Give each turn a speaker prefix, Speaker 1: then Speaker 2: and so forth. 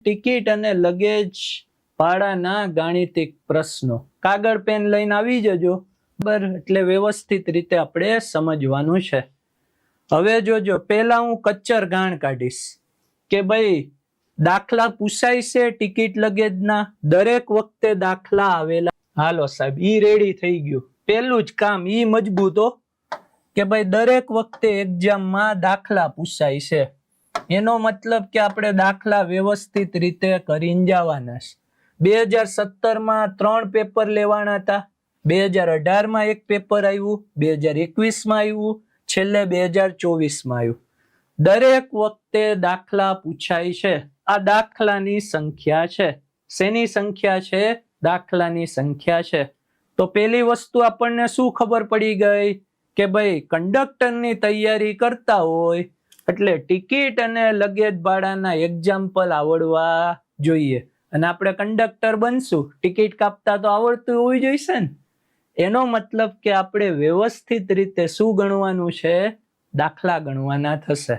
Speaker 1: Ticket અને luggage ભાડાના ગાણિતિક પ્રશ્નો કાગળ પેન લઈને આવી જજો બરાબર, એટલે વ્યવસ્થિત રીતે આપણે સમજવાનું છે. હવે જોજો, પહેલા હું કચ્ચર ગાણ કાઢીશ કે ભાઈ દાખલા પૂછાય છે ટિકિટ લગેજના, દરેક વખતે દાખલા આવેલા. હાલો સાહેબ, ઈ રેડી થઈ ગયું. પેલું જ કામ ઈ મજબૂત હો કે ભાઈ દરેક વખતે એક્ઝામમાં દાખલા પૂછાય છે. એનો મતલબ કે આપણે દાખલા વ્યવસ્થિત રીતે કરીને જવાના છે. 2017માં 3 પેપર લેવાના હતા, 2018માં 1 પેપર આવ્યું, 2021માં આવ્યું, છેલ્લે 2024માં આવ્યું. દરેક વખતે દાખલા પૂછાય છે. આ દાખલાની સંખ્યા છે. શેની સંખ્યા છે? દાખલાની સંખ્યા છે. તો પેલી વસ્તુ આપણને શું ખબર પડી ગઈ કે ભાઈ કંડક્ટરની તૈયારી કરતા હોય એટલે ટિકિટ અને લગેજ ભાડાના એક્ઝામ્પલ આવડવા જોઈએ. અને આપણે કંડક્ટર બનશું, ટિકિટ કાપતા તો આવડતું હોવું જોઈશે ને. એનો મતલબ કે આપણે વ્યવસ્થિત રીતે શું ગણવાનું છે? દાખલા ગણવાના થશે.